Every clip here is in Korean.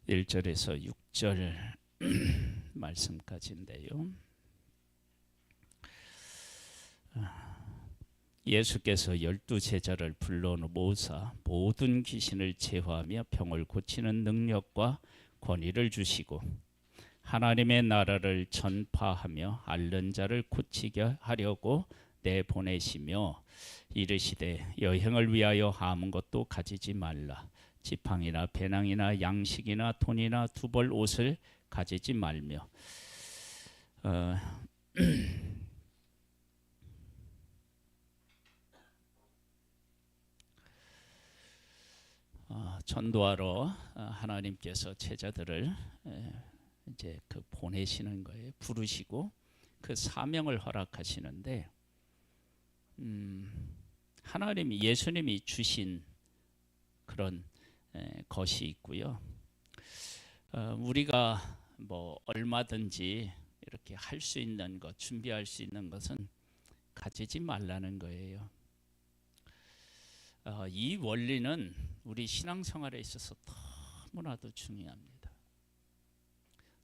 1절에서 6절 말씀까지인데요. 예수께서 12제자를 불러 모으사 모든 귀신을 제어하며 병을 고치는 능력과 권위를 주시고 하나님의 나라를 전파하며 앓는 자를 고치게 하려고 내보내시며 이르시되 여행을 위하여 아무것도 가지지 말라. 지팡이나 배낭이나 양식이나 돈이나 두 벌 옷을 가지지 말며 전도하러 하나님께서 제자들을 이제 그 보내시는 거예요. 부르시고 그 사명을 허락하시는데 하나님이 예수님이 주신 그런 것이 있고요. 우리가 뭐 얼마든지 이렇게 할 수 있는 것, 준비할 수 있는 것은 가지지 말라는 거예요. 이 원리는 우리 신앙생활에 있어서 너무나도 중요합니다.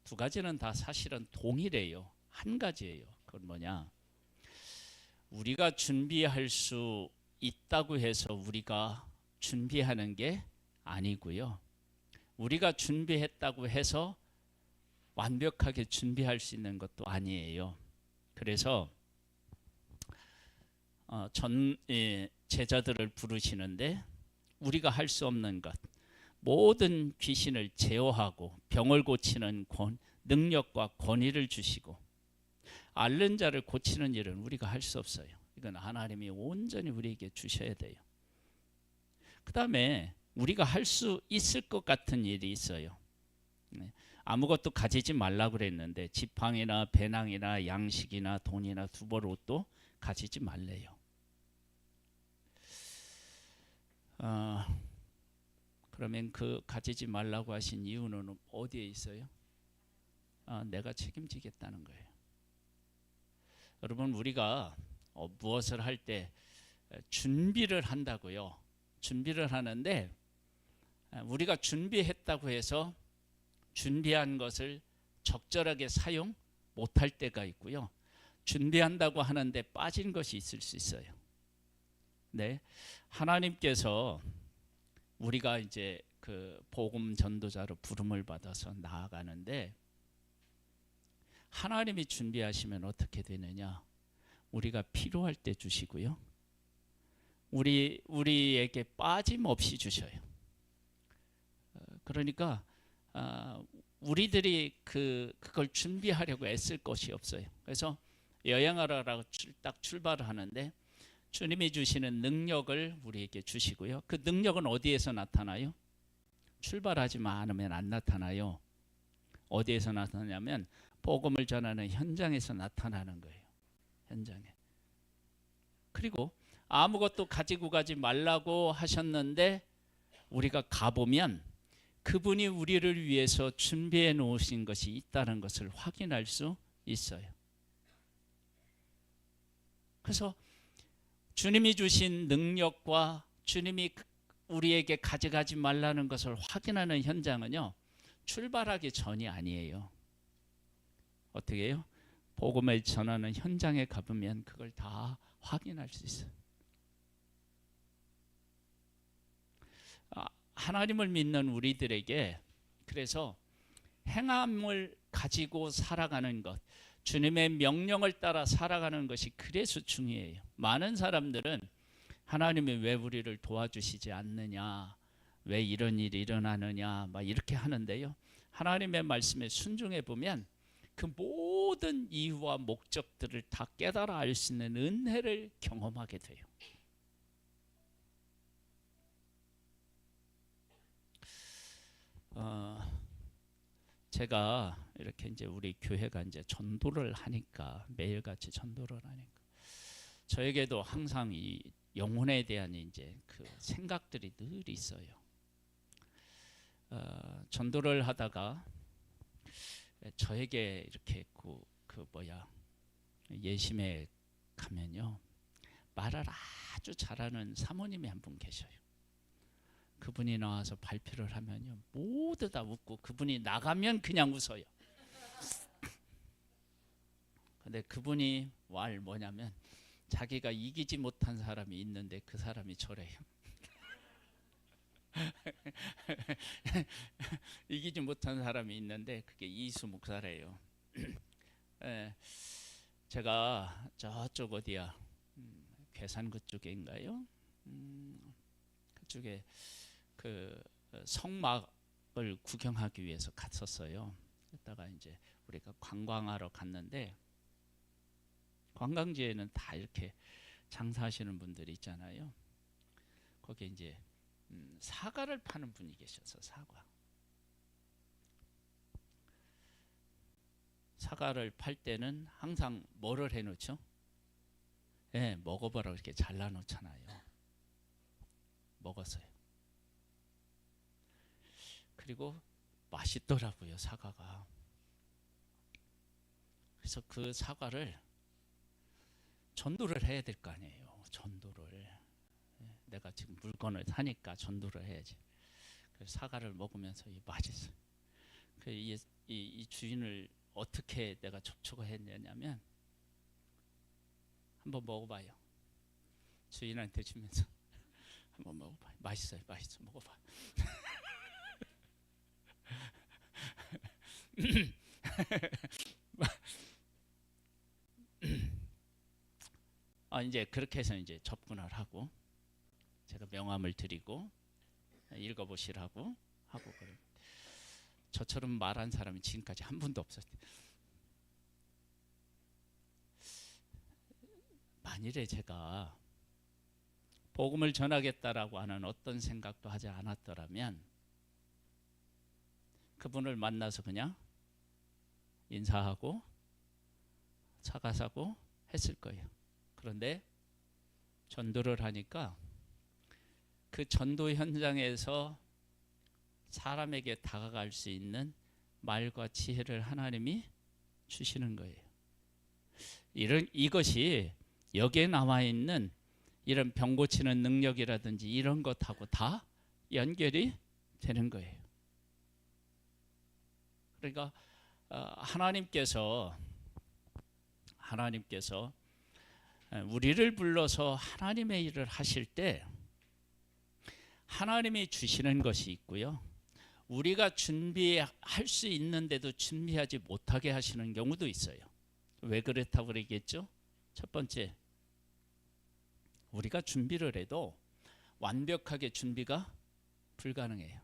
두 가지는 다 사실은 동일해요. 한 가지예요. 그건 뭐냐? 우리가 준비할 수 있다고 해서 우리가 준비하는 게 아니고요. 우리가 준비했다고 해서 완벽하게 준비할 수 있는 것도 아니에요. 그래서 제자들을 부르시는데 우리가 할 수 없는 것, 모든 귀신을 제어하고 병을 고치는 능력과 권위를 주시고 앓는 자를 고치는 일은 우리가 할 수 없어요. 이건 하나님이 온전히 우리에게 주셔야 돼요. 그 다음에 우리가 할 수 있을 것 같은 일이 있어요. 아무것도 가지지 말라고 그랬는데 지팡이나 배낭이나 양식이나 돈이나 두 벌 옷도 가지지 말래요. 그러면 그 가지지 말라고 하신 이유는 어디에 있어요? 내가 책임지겠다는 거예요. 여러분, 우리가 무엇을 할 때 준비를 한다고요. 준비를 하는데 우리가 준비했다고 해서 준비한 것을 적절하게 사용 못할 때가 있고요. 준비한다고 하는데 빠진 것이 있을 수 있어요. 네, 하나님께서 우리가 이제 그 복음 전도자로 부름을 받아서 나아가는데 하나님이 준비하시면 어떻게 되느냐? 우리가 필요할 때 주시고요. 우리에게 빠짐없이 주셔요. 그러니까 우리들이 그걸 준비하려고 애쓸 것이 없어요. 그래서 여행하라고 딱 출발을 하는데 주님이 주시는 능력을 우리에게 주시고요. 그 능력은 어디에서 나타나요? 출발하지만 않으면 안 나타나요. 어디에서 나타나냐면 복음을 전하는 현장에서 나타나는 거예요. 현장에. 그리고 아무것도 가지고 가지 말라고 하셨는데 우리가 가보면 그분이 우리를 위해서 준비해 놓으신 것이 있다는 것을 확인할 수 있어요. 그래서 주님이 주신 능력과 주님이 우리에게 가져가지 말라는 것을 확인하는 현장은요, 출발하기 전이 아니에요. 어떻게 해요? 복음을 전하는 현장에 가보면 그걸 다 확인할 수 있어요. 하나님을 믿는 우리들에게 그래서 행함을 가지고 살아가는 것, 주님의 명령을 따라 살아가는 것이 그래서 중요해요. 많은 사람들은 하나님이 왜 우리를 도와주시지 않느냐, 왜 이런 일이 일어나느냐 막 이렇게 하는데요. 하나님의 말씀에 순종해 보면 그 모든 이유와 목적들을 다 깨달아 알 수 있는 은혜를 경험하게 돼요. 제가 이렇게 이제 우리 교회가 이제 전도를 하니까 매일같이 전도를 하니까 저에게도 항상 이 영혼에 대한 이제 그 생각들이 늘 있어요. 전도를 하다가 저에게 이렇게 예심에 가면요 말을 아주 잘하는 사모님이 한 분 계셔요. 그분이 나와서 발표를 하면요, 모두 다 웃고 그분이 나가면 그냥 웃어요. 근데 그분이 왈 뭐냐면 자기가 이기지 못한 사람이 있는데 그 사람이 저래요. 이기지 못한 사람이 있는데 그게 이수 목사래요. 예, 제가 저쪽 어디야, 괴산 그쪽인가요? 그쪽에 그 성막을 구경하기 위해서 갔었어요. 그랬다가 이제 우리가 관광하러 갔는데, 관광지에는 다 이렇게 장사하시는 분들이 있잖아요. 거기에 이제 사과를 파는 분이 계셔서 사과를 팔 때는 항상 뭐를 해놓죠? 예, 먹어보라고 이렇게 잘라놓잖아요. 먹었어요. 그리고 맛있더라고요, 사과가. 그래서 그 사과를 전도를 해야 될 거 아니에요. 전도를. 내가 지금 물건을 사니까 전도를 해야지. 그래서 사과를 먹으면서 맛있어요. 이 주인을 어떻게 내가 접촉을 했냐면, 한번 먹어봐요. 주인한테 주면서 한번 먹어봐요. 맛있어요. 맛있어. 먹어봐. 이제 그렇게 해서 이제 접근을 하고, 제가 명함을 드리고 읽어보시라고 하고, 저처럼 말한 사람이 지금까지 한 분도 없었어요. 만일에 제가 복음을 전하겠다라고 하는 어떤 생각도 하지 않았더라면 그분을 만나서 그냥 인사하고 사과 사고 했을 거예요. 그런데 전도를 하니까 그 전도 현장에서 사람에게 다가갈 수 있는 말과 지혜를 하나님이 주시는 거예요. 이것이 여기에 나와 있는 이런 병 고치는 능력이라든지 이런 것하고 다 연결이 되는 거예요. 그러니까 하나님께서 우리를 불러서 하나님의 일을 하실 때 하나님이 주시는 것이 있고요, 우리가 준비할 수 있는데도 준비하지 못하게 하시는 경우도 있어요. 왜 그렇다고 그러겠죠? 첫 번째, 우리가 준비를 해도 완벽하게 준비가 불가능해요.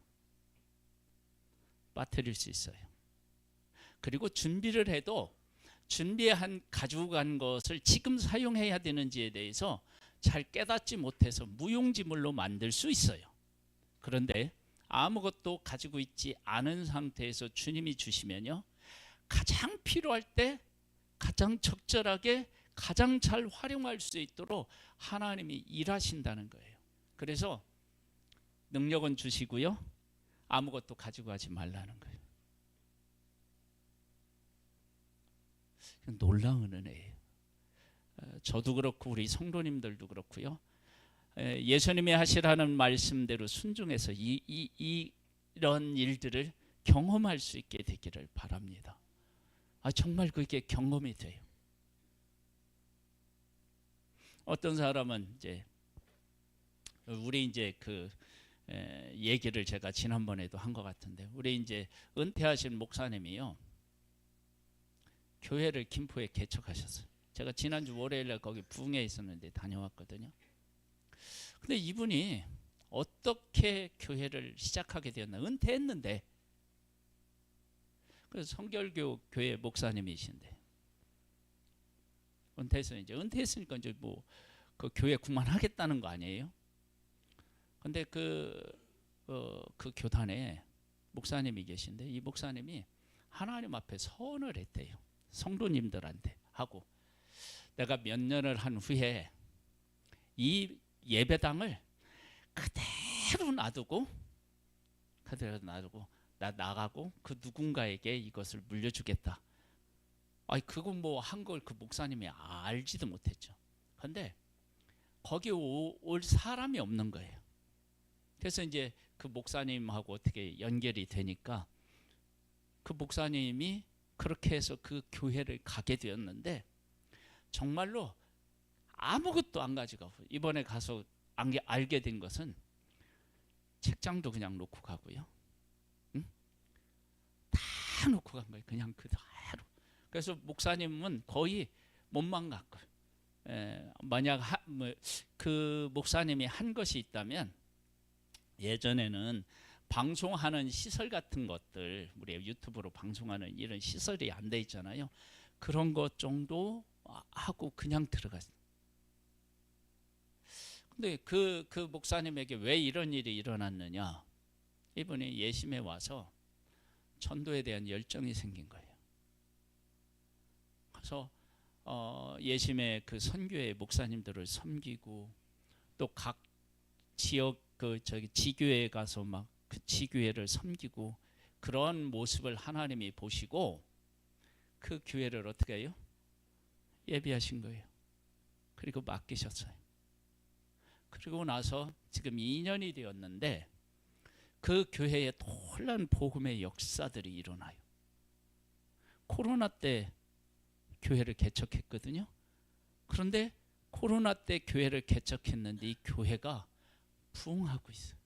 빠뜨릴 수 있어요. 그리고 준비를 해도 가지고 간 것을 지금 사용해야 되는지에 대해서 잘 깨닫지 못해서 무용지물로 만들 수 있어요. 그런데 아무것도 가지고 있지 않은 상태에서 주님이 주시면요, 가장 필요할 때 가장 적절하게 가장 잘 활용할 수 있도록 하나님이 일하신다는 거예요. 그래서 능력은 주시고요, 아무것도 가지고 가지 말라는 거예요. 놀라운 은혜예요. 저도 그렇고 우리 성도님들도 그렇고요, 예수님이 하시라는 말씀대로 순종해서 이런 일들을 경험할 수 있게 되기를 바랍니다. 정말 그게 경험이 돼요. 어떤 사람은 우리 그 얘기를 제가 지난번에도 한 것 같은데, 우리 이제 은퇴하신 목사님이요, 교회를 김포에 개척하셨어요. 제가 지난주 월요일에 거기 부흥에 있었는데 다녀왔거든요. 근데 이분이 어떻게 교회를 시작하게 되었나? 은퇴했는데, 그래서 성결교 교회 목사님이신데, 은퇴했으니까 이제 뭐 그 교회 그만하겠다는 거 아니에요? 근데 그 교단에 목사님이 계신데, 이 목사님이 하나님 앞에 서원을 했대요. 성도님들한테 하고, 내가 몇 년을 한 후에 이 예배당을 그대로 놔두고 나 나가고 그 누군가에게 이것을 물려주겠다. 그건 뭐 한 걸 그 목사님이 알지도 못했죠. 그런데 거기 올 사람이 없는 거예요. 그래서 이제 그 목사님하고 어떻게 연결이 되니까 그 목사님이 그렇게 해서 그 교회를 가게 되었는데 정말로 아무것도 안 가지고 이번에 가서 알게 된 것은 책장도 그냥 놓고 가고요. 응? 다 놓고 간 거예요. 그냥 그대로. 그래서 목사님은 거의 몸만 갖고 만약 그 목사님이 한 것이 있다면 예전에는 방송하는 시설 같은 것들 우리 유튜브로 방송하는 이런 시설이 안 돼 있잖아요. 그런 것 정도 하고 그냥 들어갔어요. 근데 그 목사님에게 왜 이런 일이 일어났느냐? 이분이 예심에 와서 전도에 대한 열정이 생긴 거예요. 그래서 예심의 그 선교회 목사님들을 섬기고 또 각 지역 지교회에 가서 막 그 지교회를 섬기고 그런 모습을 하나님이 보시고 그 교회를 어떻게 해요? 예비하신 거예요. 그리고 맡기셨어요. 그리고 나서 지금 2년이 되었는데 그 교회에 놀라운 복음의 역사들이 일어나요. 코로나 때 교회를 개척했거든요. 그런데 코로나 때 교회를 개척했는데 이 교회가 부흥하고 있어요.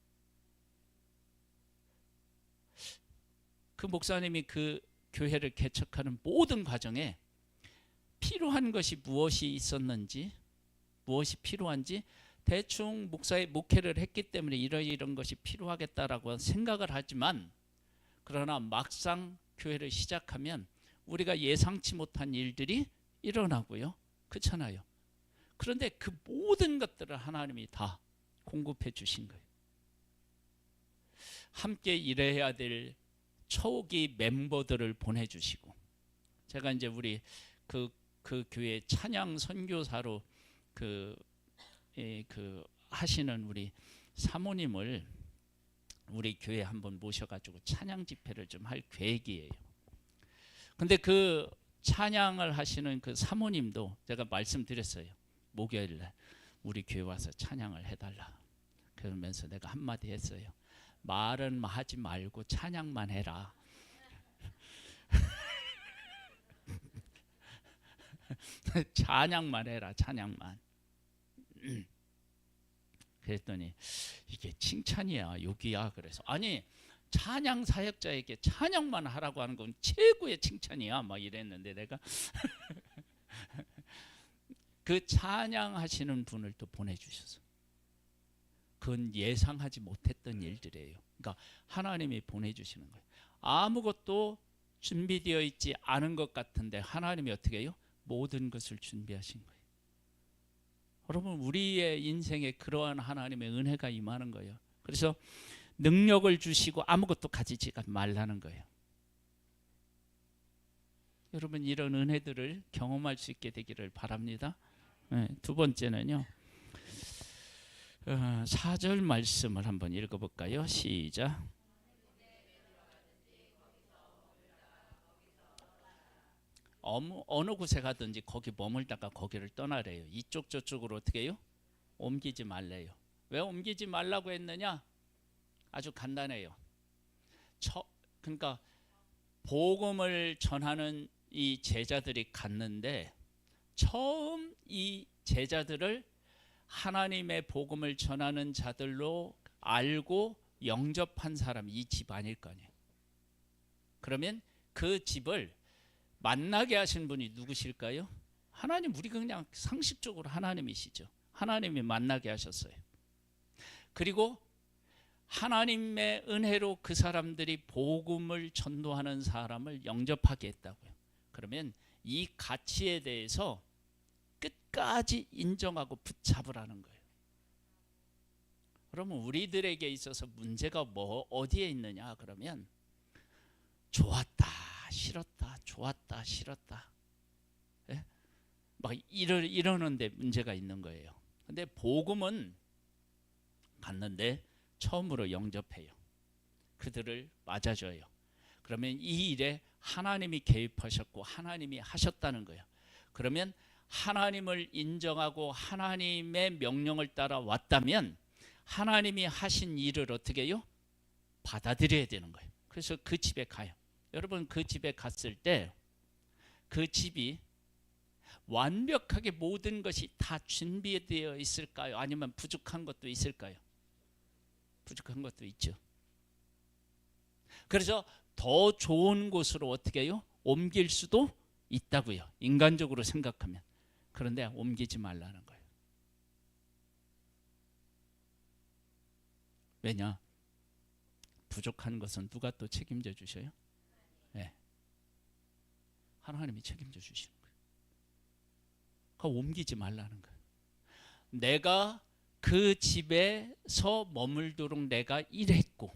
그 목사님이 그 교회를 개척하는 모든 과정에 필요한 것이 무엇이 있었는지, 무엇이 필요한지 대충 목사의 목회를 했기 때문에 이런 것이 필요하겠다라고 생각을 하지만 그러나 막상 교회를 시작하면 우리가 예상치 못한 일들이 일어나고요. 그렇잖아요. 그런데 그 모든 것들을 하나님이 다 공급해 주신 거예요. 함께 일해야 될 초기 멤버들을 보내주시고 제가 이제 우리 그 교회 찬양 선교사로 하시는 우리 사모님을 우리 교회에 한번 모셔가지고 찬양 집회를 좀 할 계획이에요. 근데 그 찬양을 하시는 그 사모님도 제가 말씀드렸어요. 목요일날 우리 교회 와서 찬양을 해달라. 그러면서 내가 한마디 했어요. 말은 하지 말고 찬양만 해라. 찬양만 해라. 찬양만. 그랬더니 이게 칭찬이야 욕이야. 그래서 아니 찬양 사역자에게 찬양만 하라고 하는 건 최고의 칭찬이야 막 이랬는데 내가 그 찬양하시는 분을 또 보내주셔서 그건 예상하지 못했던 일들이에요. 그러니까 하나님이 보내주시는 거예요. 아무것도 준비되어 있지 않은 것 같은데 하나님이 어떻게 해요? 모든 것을 준비하신 거예요. 여러분 우리의 인생에 그러한 하나님의 은혜가 임하는 거예요. 그래서 능력을 주시고 아무것도 가지지 말라는 거예요. 여러분 이런 은혜들을 경험할 수 있게 되기를 바랍니다. 네, 두 번째는요. 4절 말씀을 한번 읽어볼까요? 시작. 어느 곳에 가든지 거기 머물다가 거기를 떠나래요. 이쪽 저쪽으로 어떻게 해요? 옮기지 말래요. 왜 옮기지 말라고 했느냐? 아주 간단해요. 그러니까 복음을 전하는 이 제자들이 갔는데 처음 이 제자들을 하나님의 복음을 전하는 자들로 알고 영접한 사람이 이 집 아닐 거 아니에요. 그러면 그 집을 만나게 하신 분이 누구실까요? 하나님. 우리가 그냥 상식적으로 하나님이시죠. 하나님이 만나게 하셨어요. 그리고 하나님의 은혜로 그 사람들이 복음을 전도하는 사람을 영접하게 했다고요. 그러면 이 가치에 대해서 끝까지 인정하고 붙잡으라는 거예요. 그러면 우리들에게 있어서 문제가 어디에 있느냐? 그러면 좋았다 싫었다 좋았다 싫었다 막 이러는데 문제가 있는 거예요. 근데 복음은 갔는데 처음으로 영접해요. 그들을 맞아줘요. 그러면 이 일에 하나님이 개입하셨고 하나님이 하셨다는 거예요. 그러면 하나님을 인정하고 하나님의 명령을 따라 왔다면 하나님이 하신 일을 어떻게 해요? 받아들여야 되는 거예요. 그래서 그 집에 가요. 여러분 그 집에 갔을 때 그 집이 완벽하게 모든 것이 다 준비되어 있을까요? 아니면 부족한 것도 있을까요? 부족한 것도 있죠. 그래서 더 좋은 곳으로 어떻게 해요? 옮길 수도 있다고요. 인간적으로 생각하면. 그런데 옮기지 말라는 거예요. 왜냐? 부족한 것은 누가 또 책임져 주셔요? 네. 하나님이 책임져 주시는 거예요. 그거 옮기지 말라는 거예요. 내가 그 집에서 머물도록 내가 일했고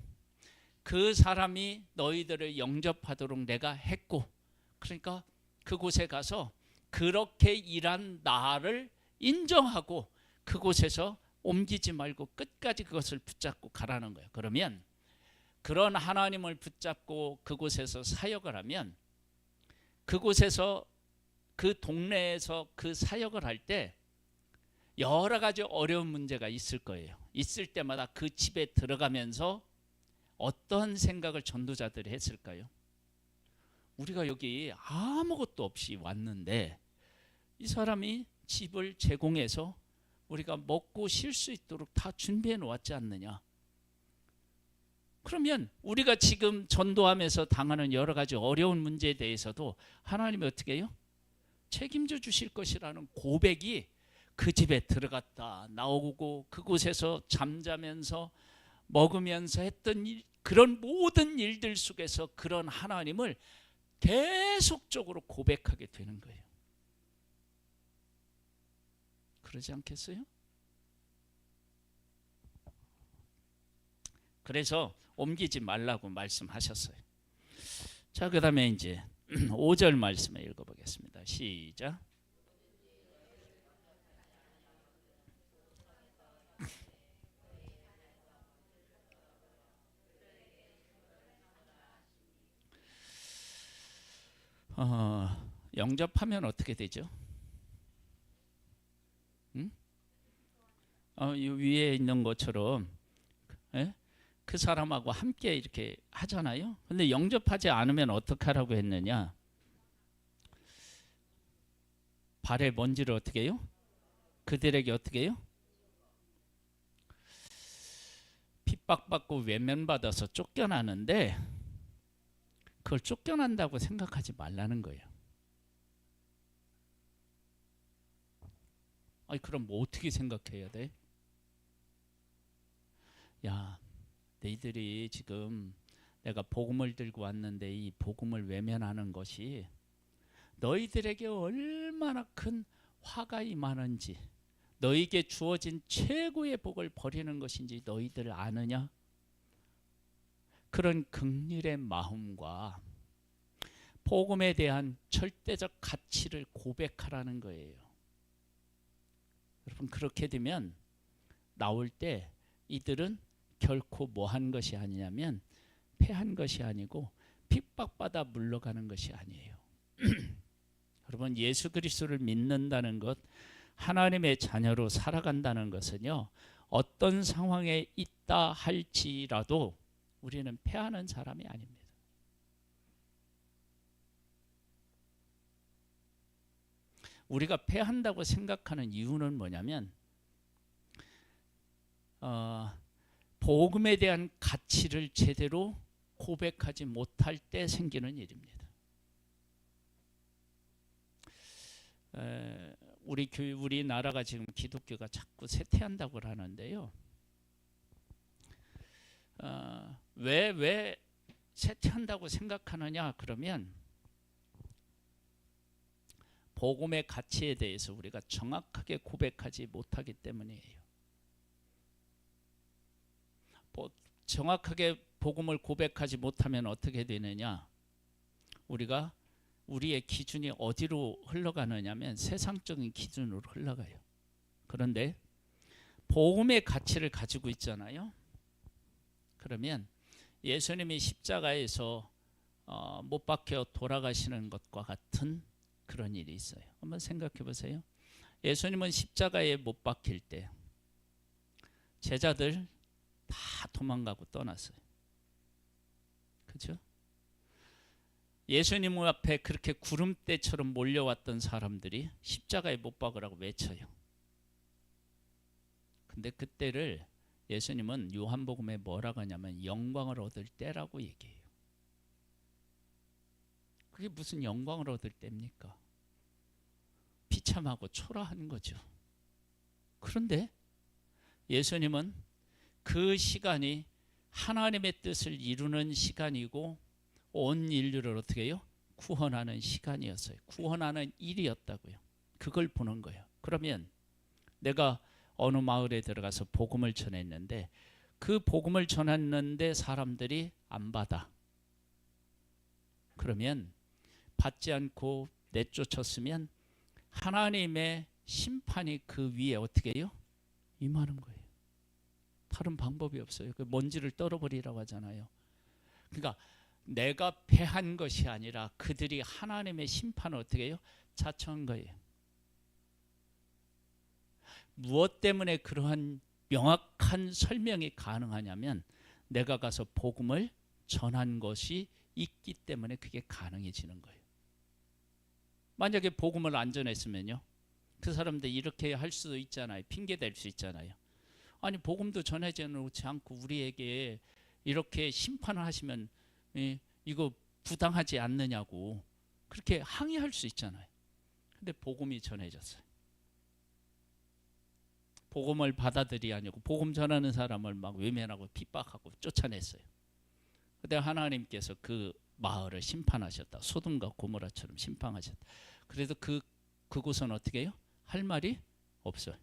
그 사람이 너희들을 영접하도록 내가 했고, 그러니까 그곳에 가서 그렇게 일한 나를 인정하고 그곳에서 옮기지 말고 끝까지 그것을 붙잡고 가라는 거예요. 그러면 그런 하나님을 붙잡고 그곳에서 사역을 하면 그곳에서 그 동네에서 그 사역을 할 때 여러 가지 어려운 문제가 있을 거예요. 있을 때마다 그 집에 들어가면서 어떤 생각을 전도자들이 했을까요? 우리가 여기 아무것도 없이 왔는데 이 사람이 집을 제공해서 우리가 먹고 쉴 수 있도록 다 준비해 놓았지 않느냐. 그러면 우리가 지금 전도하면서 당하는 여러 가지 어려운 문제에 대해서도 하나님이 어떻게 해요? 책임져 주실 것이라는 고백이 그 집에 들어갔다 나오고 그곳에서 잠자면서 먹으면서 했던 일, 그런 모든 일들 속에서 그런 하나님을 계속적으로 고백하게 되는 거예요. 그러지 않겠어요? 그래서 옮기지 말라고 말씀하셨어요. 자, 그 다음에 이제 5절 말씀을 읽어보겠습니다. 시작. 영접하면 어떻게 되죠? 응? 이 위에 있는 것처럼 그 사람하고 함께 이렇게 하잖아요. 근데 영접하지 않으면 어떻게 하라고 했느냐? 발에 먼지를 어떻게 해요? 그들에게 어떻게 해요? 핍박받고 외면받아서 쫓겨나는데 그걸 쫓겨난다고 생각하지 말라는 거예요. 아니 그럼 뭐 어떻게 생각해야 돼? 야, 너희들이 지금 내가 복음을 들고 왔는데 이 복음을 외면하는 것이 너희들에게 얼마나 큰 화가 임하는지, 너희에게 주어진 최고의 복을 버리는 것인지 너희들 아느냐? 그런 긍휼의 마음과 복음에 대한 절대적 가치를 고백하라는 거예요. 여러분 그렇게 되면 나올 때 이들은 결코 뭐한 것이 아니냐면 패한 것이 아니고 핍박받아 물러가는 것이 아니에요. 여러분 예수 그리스도를 믿는다는 것, 하나님의 자녀로 살아간다는 것은요, 어떤 상황에 있다 할지라도 우리는 패하는 사람이 아닙니다. 우리가 패한다고 생각하는 이유는 뭐냐면 복음에 대한 가치를 제대로 고백하지 못할 때 생기는 일입니다. 우리나라가 지금 기독교가 자꾸 쇠퇴한다고 하는데요. 왜 쇠퇴한다고 생각하느냐 그러면 복음의 가치에 대해서 우리가 정확하게 고백하지 못하기 때문이에요. 정확하게 복음을 고백하지 못하면 어떻게 되느냐? 우리가 우리의 기준이 어디로 흘러가느냐면 세상적인 기준으로 흘러가요. 그런데 복음의 가치를 가지고 있잖아요. 그러면 예수님이 십자가에서 못 박혀 돌아가시는 것과 같은 그런 일이 있어요. 한번 생각해 보세요. 예수님은 십자가에 못 박힐 때 제자들 다 도망가고 떠났어요. 그죠? 예수님 앞에 그렇게 구름대처럼 몰려왔던 사람들이 십자가에 못 박으라고 외쳐요. 근데 그때를 예수님은 요한복음에 뭐라고 하냐면 영광을 얻을 때라고 얘기해요. 그게 무슨 영광을 얻을 때입니까? 비참하고 초라한 거죠. 그런데 예수님은 그 시간이 하나님의 뜻을 이루는 시간이고 온 인류를 어떻게 해요? 구원하는 시간이었어요. 구원하는 일이었다고요. 그걸 보는 거예요. 그러면 내가 어느 마을에 들어가서 복음을 전했는데 그 복음을 전했는데 사람들이 안 받아. 그러면 받지 않고 내쫓았으면 하나님의 심판이 그 위에 어떻게 해요? 임하는 거예요. 다른 방법이 없어요. 그 먼지를 떨어버리라고 하잖아요. 그러니까 내가 패한 것이 아니라 그들이 하나님의 심판을 어떻게 해요? 자청한 거예요. 무엇 때문에 그러한 명확한 설명이 가능하냐면 내가 가서 복음을 전한 것이 있기 때문에 그게 가능해지는 거예요. 만약에 복음을 안 전했으면요, 그 사람들 이렇게 할 수도 있잖아요. 핑계 댈 수 있잖아요. 아니 복음도 전하지 놓지 않고 우리에게 이렇게 심판을 하시면 이거 부당하지 않느냐고 그렇게 항의할 수 있잖아요. 근데 복음이 전해졌어요. 복음을 받아들이 아니고 복음 전하는 사람을 막 외면하고 핍박하고 쫓아냈어요. 그때 하나님께서 그 마을을 심판하셨다. 소돔과 고모라처럼 심판하셨다. 그래도 그곳은 어떻게 해요? 할 말이 없어요.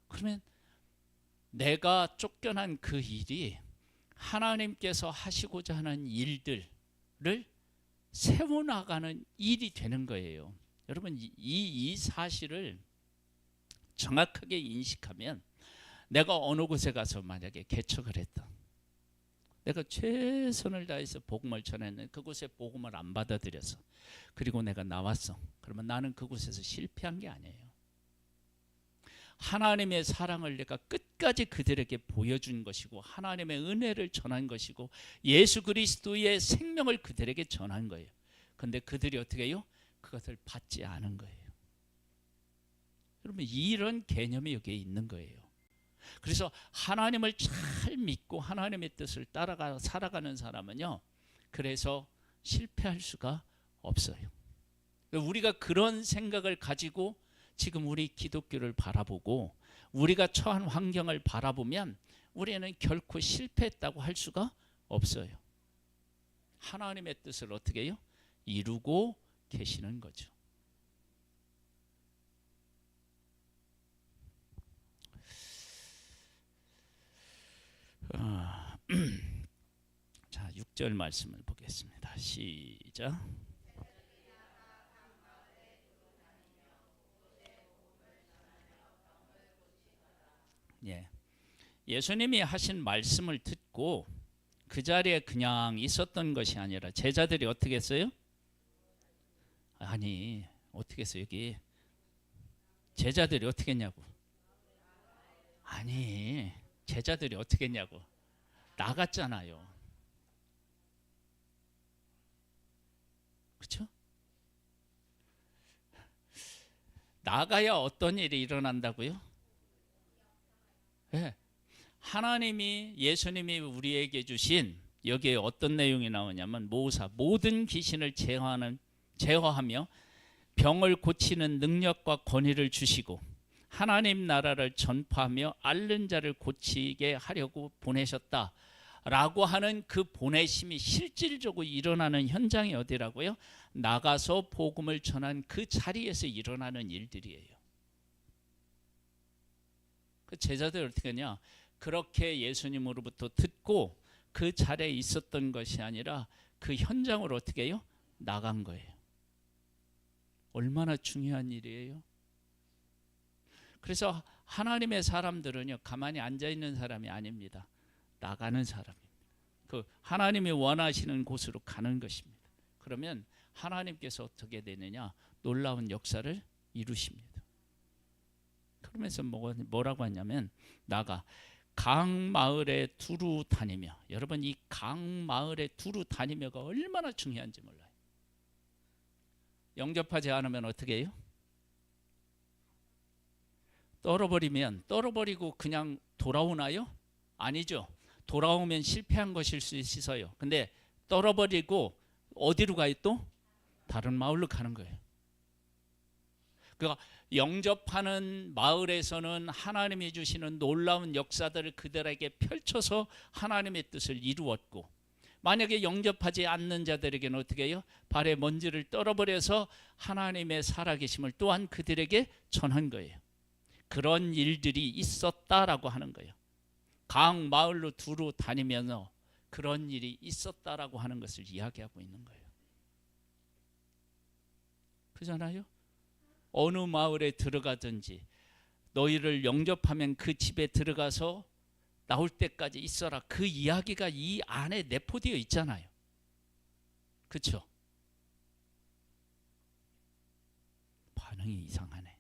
그러면 내가 쫓겨난 그 일이 하나님께서 하시고자 하는 일들을 세워나가는 일이 되는 거예요. 여러분 이 사실을 정확하게 인식하면 내가 어느 곳에 가서 만약에 개척을 했다. 내가 최선을 다해서 복음을 전했는데 그곳에 복음을 안 받아들여서 그리고 내가 나왔어. 그러면 나는 그곳에서 실패한 게 아니에요. 하나님의 사랑을 내가 끝까지 그들에게 보여준 것이고 하나님의 은혜를 전한 것이고 예수 그리스도의 생명을 그들에게 전한 거예요. 그런데 그들이 어떻게 해요? 그것을 받지 않은 거예요. 여러분 이런 개념이 여기에 있는 거예요. 그래서 하나님을 잘 믿고 하나님의 뜻을 따라가 살아가는 사람은요, 그래서 실패할 수가 없어요. 우리가 그런 생각을 가지고 지금 우리 기독교를 바라보고 우리가 처한 환경을 바라보면 우리는 결코 실패했다고 할 수가 없어요. 하나님의 뜻을 어떻게 해요? 이루고 계시는 거죠. 자, 6절 말씀을 보겠습니다. 시작. 예. 예수님이 하신 말씀을 듣고 그 자리에 그냥 있었던 것이 아니라 제자들이 어떻게 했어요? 아니, 어떻게 했어요? 여기 제자들이 어떻게 했냐고. 아니, 제자들이 어떻게 했냐고. 나갔잖아요. 그렇죠? 나가야 어떤 일이 일어난다고요? 네. 하나님이 예수님이 우리에게 주신 여기에 어떤 내용이 나오냐면 모사 모든 귀신을 제어하며 병을 고치는 능력과 권위를 주시고 하나님 나라를 전파하며 앓는 자를 고치게 하려고 보내셨다라고 하는 그 보내심이 실질적으로 일어나는 현장이 어디라고요? 나가서 복음을 전한 그 자리에서 일어나는 일들이에요. 그 제자들 어떻게 하냐? 그렇게 예수님으로부터 듣고 그 자리에 있었던 것이 아니라 그 현장으로 어떻게 해요? 나간 거예요. 얼마나 중요한 일이에요. 그래서 하나님의 사람들은요, 가만히 앉아있는 사람이 아닙니다. 나가는 사람입니다. 그 하나님이 원하시는 곳으로 가는 것입니다. 그러면 하나님께서 어떻게 되느냐? 놀라운 역사를 이루십니다. 그러면서 뭐라고 하냐면 나가 각 마을에 두루 다니며, 여러분 이 각 마을에 두루 다니며가 얼마나 중요한지 몰라요. 영접하지 않으면 어떻게 해요? 떨어버리고 그냥 돌아오나요? 아니죠. 돌아오면 실패한 것일 수 있어요. 근데 떨어버리고 어디로 가요 또? 다른 마을로 가는 거예요. 그러니까 영접하는 마을에서는 하나님이 주시는 놀라운 역사들을 그들에게 펼쳐서 하나님의 뜻을 이루었고, 만약에 영접하지 않는 자들에게는 어떻게 해요? 발에 먼지를 떨어버려서 하나님의 살아계심을 또한 그들에게 전한 거예요. 그런 일들이 있었다라고 하는 거예요. 각 마을로 두루 다니면서 그런 일이 있었다라고 하는 것을 이야기하고 있는 거예요. 그렇잖아요? 어느 마을에 들어가든지 너희를 영접하면 그 집에 들어가서 나올 때까지 있어라. 그 이야기가 이 안에 내포되어 있잖아요. 그렇죠? 반응이 이상하네.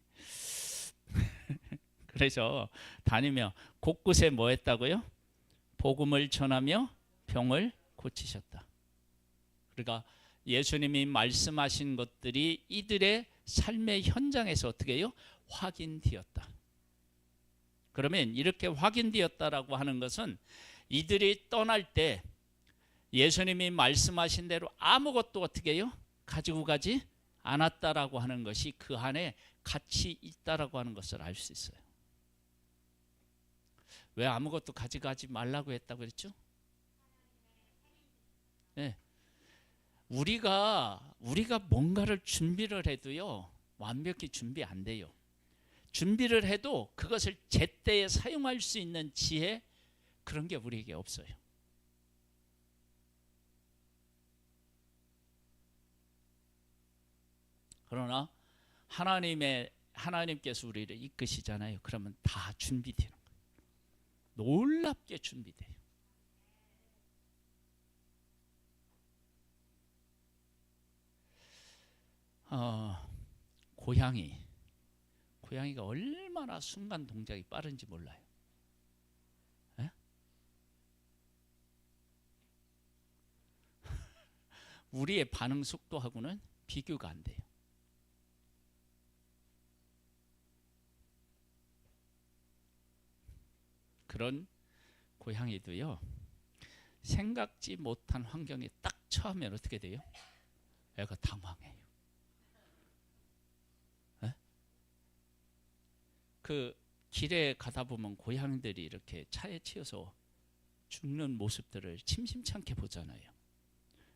그래서 다니며 곳곳에 뭐 했다고요? 복음을 전하며 병을 고치셨다. 그러니까 예수님이 말씀하신 것들이 이들의 삶의 현장에서 어떻게 해요? 확인되었다. 그러면 이렇게 확인되었다라고 하는 것은 이들이 떠날 때 예수님이 말씀하신 대로 아무것도 어떻게 해요? 가지고 가지 않았다라고 하는 것이 그 안에 같이 있다라고 하는 것을 알 수 있어요. 왜 아무것도 가져가지 말라고 했다고 그랬죠? 네. 우리가 뭔가를 준비를 해도요, 완벽히 준비 안 돼요. 준비를 해도 그것을 제때에 사용할 수 있는 지혜, 그런 게 우리에게 없어요. 그러나 하나님께서 우리를 이끄시잖아요. 그러면 다 준비되는 거예요. 놀랍게 준비돼요. 고양이가 얼마나 순간 동작이 빠른지 몰라요. 에? 우리의 반응 속도하고는 비교가 안 돼요. 그런 고양이도요, 생각지 못한 환경에 딱 처하면 어떻게 돼요? 애가 당황해요. 에? 그 길에 가다 보면 고양이들이 이렇게 차에 치여서 죽는 모습들을 심심찮게 보잖아요.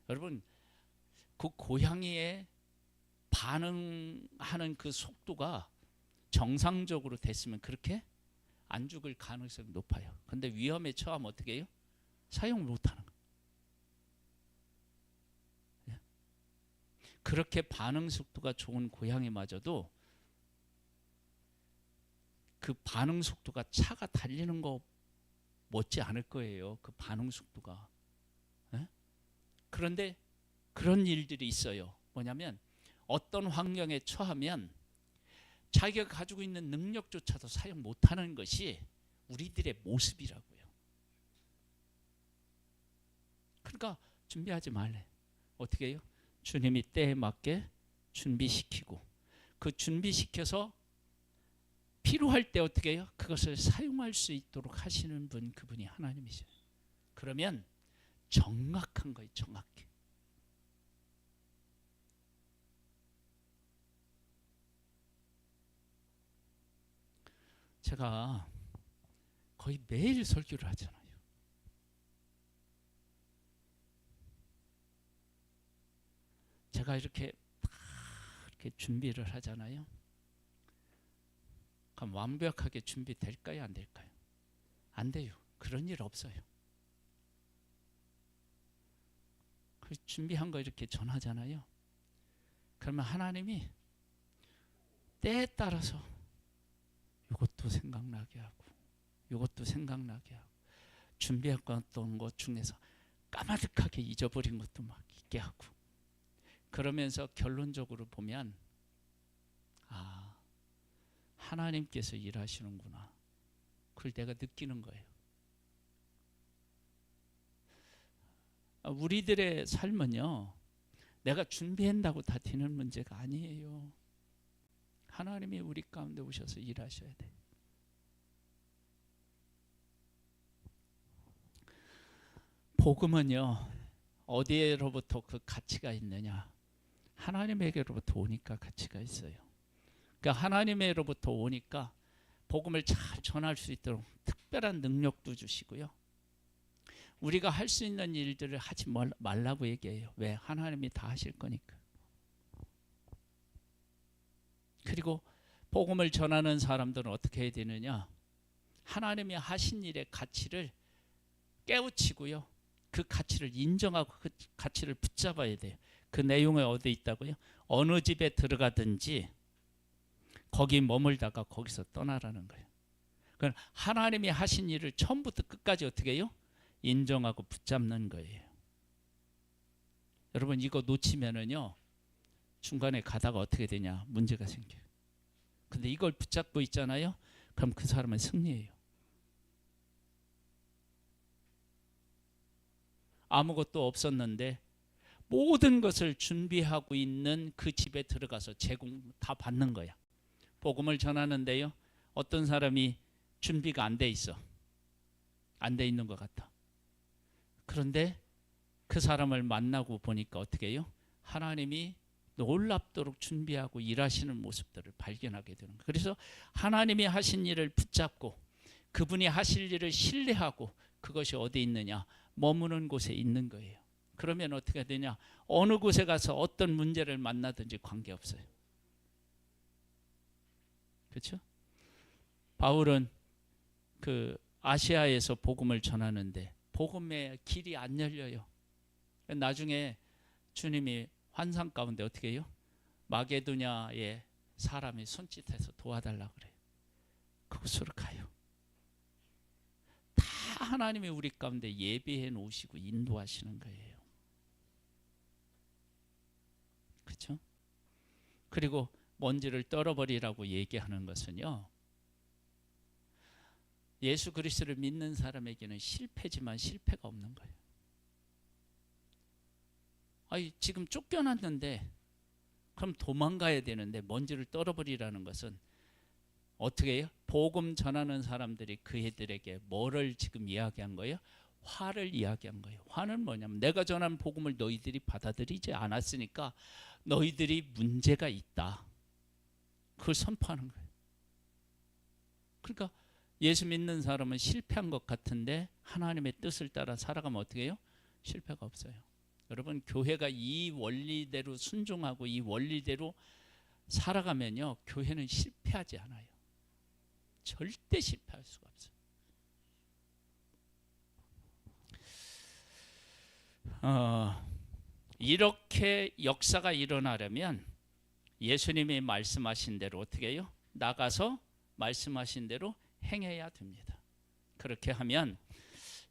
여러분, 그 고양이의 반응하는 그 속도가 정상적으로 됐으면 그렇게 안 죽을 가능성이 높아요. 근데 위험에 처하면 어떻게 해요? 사용 못하는 거예요. 그렇게 반응 속도가 좋은 고양이마저도 그 반응 속도가 차가 달리는 거 못지 않을 거예요. 그 반응 속도가. 그런데 그런 일들이 있어요. 뭐냐면 어떤 환경에 처하면 자기가 가지고 있는 능력조차도 사용 못하는 것이 우리들의 모습이라고요. 그러니까 준비하지 말래. 어떻게 해요? 주님이 때에 맞게 준비시키고, 그 준비시켜서 필요할 때 어떻게 해요? 그것을 사용할 수 있도록 하시는 분, 그분이 하나님이셔요. 그러면 정확한 거예요. 정확해. 제가 거의 매일 설교를 하잖아요. 제가 이렇게 준비를 하잖아요. 그럼 완벽하게 준비될까요? 안 될까요? 안 돼요. 그런 일 없어요. 그 준비한 거 이렇게 전하잖아요. 그러면 하나님이 때에 따라서 이것도 생각나게 하고, 이것도 생각나게 하고, 준비했던 것 중에서 까마득하게 잊어버린 것도 막 있게 하고, 그러면서 결론적으로 보면 하나님께서 일하시는구나. 그걸 내가 느끼는 거예요. 우리들의 삶은요, 내가 준비한다고 다 되는 문제가 아니에요. 하나님이 우리 가운데 오셔서 일하셔야 돼. 복음은요, 어디에로부터 그 가치가 있느냐? 하나님에게로부터 오니까 가치가 있어요. 그러니까 하나님에게로부터 오니까 복음을 잘 전할 수 있도록 특별한 능력도 주시고요. 우리가 할 수 있는 일들을 하지 말라고 얘기해요. 왜? 하나님이 다 하실 거니까. 그리고 복음을 전하는 사람들은 어떻게 해야 되느냐? 하나님이 하신 일의 가치를 깨우치고요, 그 가치를 인정하고 그 가치를 붙잡아야 돼요. 그 내용에 어디 있다고요? 어느 집에 들어가든지 거기 머물다가 거기서 떠나라는 거예요. 그러니까 하나님이 하신 일을 처음부터 끝까지 어떻게 해요? 인정하고 붙잡는 거예요. 여러분, 이거 놓치면은요, 중간에 가다가 어떻게 되냐? 문제가 생겨요. 근데 이걸 붙잡고 있잖아요. 그럼 그 사람은 승리해요. 아무것도 없었는데 모든 것을 준비하고 있는 그 집에 들어가서 제공 다 받는 거야. 복음을 전하는데요, 어떤 사람이 준비가 안 돼 있어. 안 돼 있는 것 같아. 그런데 그 사람을 만나고 보니까 어떻게 해요? 하나님이 놀랍도록 준비하고 일하시는 모습들을 발견하게 되는 거예요. 그래서 하나님이 하신 일을 붙잡고 그분이 하실 일을 신뢰하고, 그것이 어디 있느냐? 머무는 곳에 있는 거예요. 그러면 어떻게 되냐? 어느 곳에 가서 어떤 문제를 만나든지 관계없어요. 그렇죠? 바울은 그 아시아에서 복음을 전하는데 복음의 길이 안 열려요. 나중에 주님이 환상 가운데 어떻게 해요? 마게도냐의 사람이 손짓해서 도와달라 그래요. 그곳으로 가요. 다 하나님이 우리 가운데 예비해 놓으시고 인도하시는 거예요. 그렇죠? 그리고 먼지를 떨어버리라고 얘기하는 것은요, 예수 그리스도를 믿는 사람에게는 실패지만 실패가 없는 거예요. 아니, 지금 쫓겨났는데 그럼 도망가야 되는데 먼지를 떨어버리라는 것은 어떻게 해요? 복음 전하는 사람들이 그애들에게 뭐를 지금 이야기한 거예요? 화를 이야기한 거예요. 화는 뭐냐면 내가 전한 복음을 너희들이 받아들이지 않았으니까 너희들이 문제가 있다. 그걸 선포하는 거예요. 그러니까 예수 믿는 사람은 실패한 것 같은데 하나님의 뜻을 따라 살아가면 어떻게 해요? 실패가 없어요. 여러분, 교회가 이 원리대로 순종하고 이 원리대로 살아가면요, 교회는 실패하지 않아요. 절대 실패할 수가 없어요. 이렇게 역사가 일어나려면 예수님이 말씀하신 대로 어떻게 해요? 나가서 말씀하신 대로 행해야 됩니다. 그렇게 하면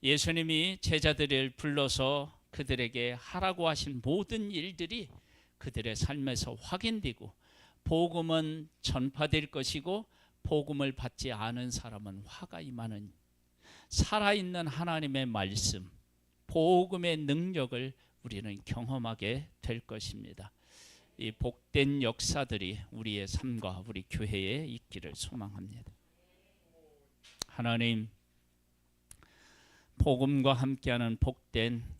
예수님이 제자들을 불러서 그들에게 하라고 하신 모든 일들이 그들의 삶에서 확인되고, 복음은 전파될 것이고 복음을 받지 않은 사람은 화가 임하는, 살아있는 하나님의 말씀, 복음의 능력을 우리는 경험하게 될 것입니다. 이 복된 역사들이 우리의 삶과 우리 교회에 있기를 소망합니다. 하나님, 복음과 함께하는 복된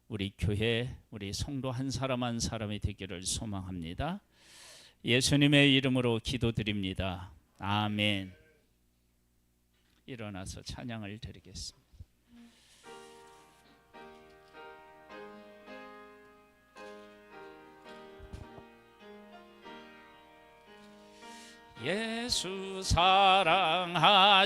우리 교회, 우리 성도 한 사람 한 사람이 되기를 소망합니다. 예수님의 이름으로 기도드립니다. 아멘. 일어나서 찬양을 드리겠습니다. 예수 사랑하심을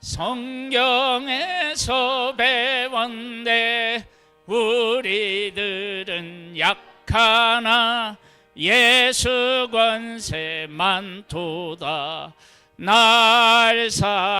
성경에서 배웠네. 우리들은 약하나 예수 권세 많도다. 날